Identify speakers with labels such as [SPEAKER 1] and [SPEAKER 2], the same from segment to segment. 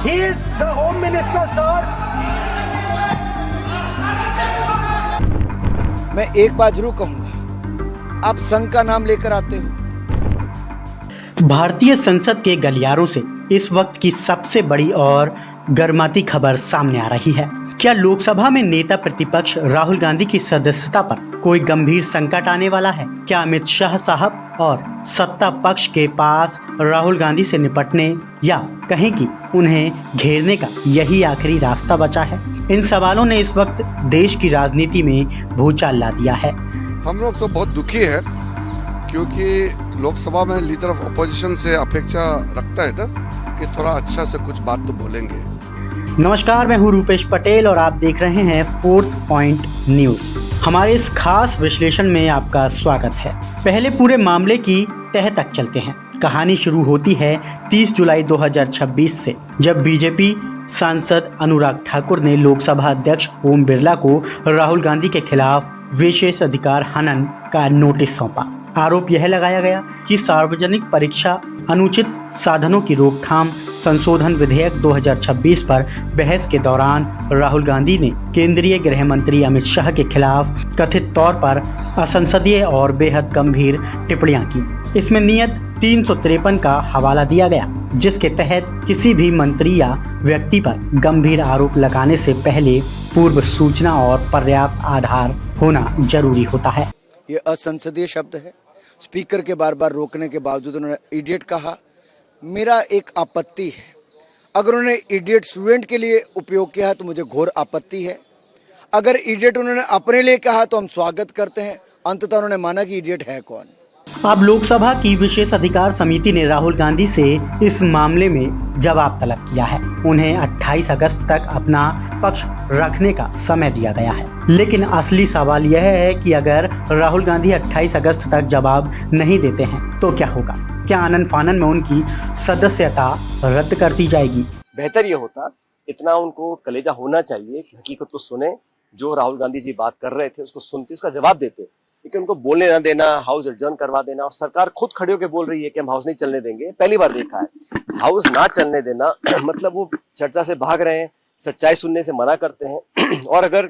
[SPEAKER 1] He is the Home Minister, sir.
[SPEAKER 2] मैं एक बात जरूर कहूंगा, आप संघ का नाम लेकर आते हो।
[SPEAKER 3] भारतीय संसद के गलियारों से इस वक्त की सबसे बड़ी और गर्माती खबर सामने आ रही है। क्या लोकसभा में नेता प्रतिपक्ष राहुल गांधी की सदस्यता पर कोई गंभीर संकट आने वाला है? क्या अमित शाह साहब और सत्ता पक्ष के पास राहुल गांधी से निपटने या कहें कि उन्हें घेरने का यही आखिरी रास्ता बचा है? इन सवालों ने इस वक्त देश की राजनीति में भूचाल ला दिया है।
[SPEAKER 4] हम लोग सब बहुत दुखी है क्योंकि लोकसभा में लीडर ऑफ अपोजिशन से अपेक्षा रखता है ना कि थोड़ा अच्छा से कुछ बात तो बोलेंगे।
[SPEAKER 3] नमस्कार, मैं हूं रूपेश पटेल और आप देख रहे हैं फोर्थ पॉइंट न्यूज। हमारे इस खास विश्लेषण में आपका स्वागत है। पहले पूरे मामले की तह तक चलते हैं। कहानी शुरू होती है 30 जुलाई 2026 से, जब बीजेपी सांसद अनुराग ठाकुर ने लोकसभा अध्यक्ष ओम बिरला को राहुल गांधी के खिलाफ विशेष अधिकार हनन का नोटिस सौंपा। आरोप यह लगाया गया कि सार्वजनिक परीक्षा अनुचित साधनों की रोकथाम संशोधन विधेयक 2026 पर बहस के दौरान राहुल गांधी ने केंद्रीय गृह मंत्री अमित शाह के खिलाफ कथित तौर पर असंसदीय और बेहद गंभीर टिप्पणियां की। इसमें नियत 353 का हवाला दिया गया, जिसके तहत किसी भी मंत्री या व्यक्ति पर गंभीर आरोप लगाने से पहले पूर्व सूचना और पर्याप्त आधार होना जरूरी होता है।
[SPEAKER 2] ये असंसदीय शब्द है। स्पीकर के बार बार रोकने के बावजूद उन्होंने इडियट कहा। मेरा एक आपत्ति है, अगर उन्होंने इडियट स्टूडेंट के लिए उपयोग किया है तो मुझे घोर आपत्ति है। अगर इडियट उन्होंने अपने लिए कहा तो हम स्वागत करते हैं। अंततः उन्होंने माना कि इडियट है कौन।
[SPEAKER 3] अब लोकसभा की विशेष अधिकार समिति ने राहुल गांधी से इस मामले में जवाब तलब किया है। उन्हें 28 अगस्त तक अपना पक्ष रखने का समय दिया गया है। लेकिन असली सवाल यह है कि अगर राहुल गांधी 28 अगस्त तक जवाब नहीं देते हैं तो क्या होगा? क्या आनन फानन में उनकी सदस्यता रद्द कर दी जाएगी?
[SPEAKER 5] बेहतर ये होता, इतना उनको कलेजा होना चाहिए कि हकीकत को सुने। जो राहुल गांधी जी बात कर रहे थे उसको सुनते, उसका जवाब देते, लेकिन उनको बोलने ना देना, हाउस एडजर्न करवा देना। और सरकार खुद खड़े होकर बोल रही है कि हम हाउस नहीं चलने देंगे। पहली बार देखा है हाउस ना चलने देना मतलब वो चर्चा से भाग रहे हैं, सच्चाई सुनने से मना करते हैं। और अगर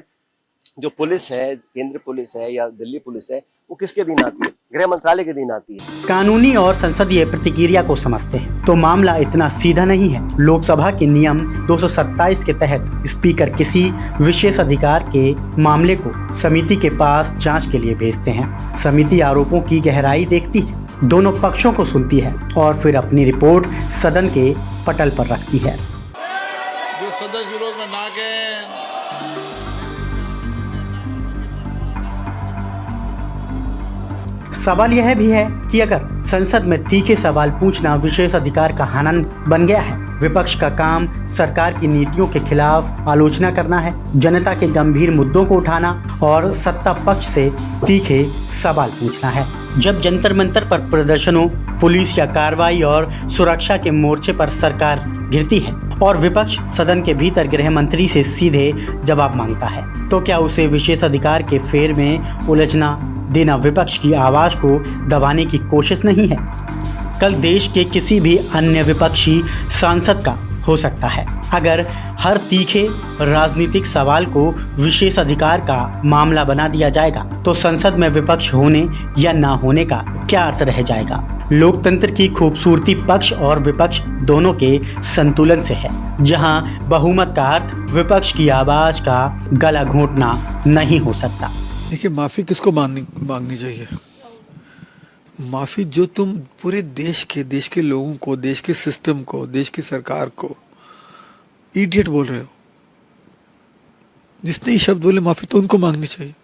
[SPEAKER 5] जो पुलिस है, केंद्रीय पुलिस है या दिल्ली पुलिस है, वो किसके दिन आती है? गृह मंत्रालय के दिन आती है।
[SPEAKER 3] कानूनी और संसदीय प्रतिक्रिया को समझते हैं तो मामला इतना सीधा नहीं है। लोकसभा के नियम 227 के तहत स्पीकर किसी विशेष अधिकार के मामले को समिति के पास जांच के लिए भेजते हैं। समिति आरोपों की गहराई देखती है, दोनों पक्षों को सुनती है और फिर अपनी रिपोर्ट सदन के पटल पर रखती है।
[SPEAKER 6] जो सदस्य विरोध में ना गए,
[SPEAKER 3] सवाल यह भी है कि अगर संसद में तीखे सवाल पूछना विशेष अधिकार का हनन बन गया है, विपक्ष का काम सरकार की नीतियों के खिलाफ आलोचना करना है, जनता के गंभीर मुद्दों को उठाना और सत्ता पक्ष से तीखे सवाल पूछना है। जब जंतर मंतर पर प्रदर्शनों, पुलिस या कार्रवाई और सुरक्षा के मोर्चे पर सरकार गिरती है और विपक्ष सदन के भीतर गृह मंत्री से सीधे जवाब मांगता है, तो क्या उसे विशेष अधिकार के फेर में उलझना देना विपक्ष की आवाज को दबाने की कोशिश नहीं है? कल देश के किसी भी अन्य विपक्षी सांसद का हो सकता है। अगर हर तीखे राजनीतिक सवाल को विशेष अधिकार का मामला बना दिया जाएगा तो संसद में विपक्ष होने या ना होने का क्या अर्थ रह जाएगा? लोकतंत्र की खूबसूरती पक्ष और विपक्ष दोनों के संतुलन से है, जहां बहुमत का अर्थ विपक्ष की आवाज का गला घोंटना नहीं हो सकता।
[SPEAKER 7] देखिए, माफ़ी किसको मांगनी चाहिए? माफ़ी जो तुम पूरे देश के लोगों को, देश के सिस्टम को, देश की सरकार को इडियट बोल रहे हो, जिसने ये शब्द बोले माफ़ी तो उनको मांगनी चाहिए।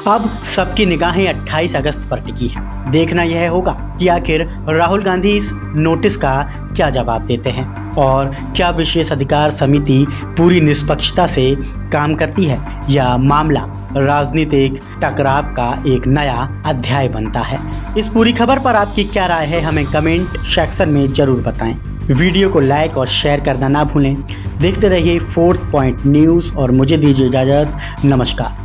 [SPEAKER 3] अब सबकी निगाहें 28 अगस्त पर टिकी हैं। देखना यह होगा कि आखिर राहुल गांधी इस नोटिस का क्या जवाब देते हैं और क्या विशेष अधिकार समिति पूरी निष्पक्षता से काम करती है या मामला राजनीतिक टकराव का एक नया अध्याय बनता है। इस पूरी खबर पर आपकी क्या राय है, हमें कमेंट सेक्शन में जरूर बताएं। वीडियो को लाइक और शेयर करना ना भूलें। देखते रहिए फोर्थ पॉइंट न्यूज़ और मुझे दीजिए इजाजत। नमस्कार।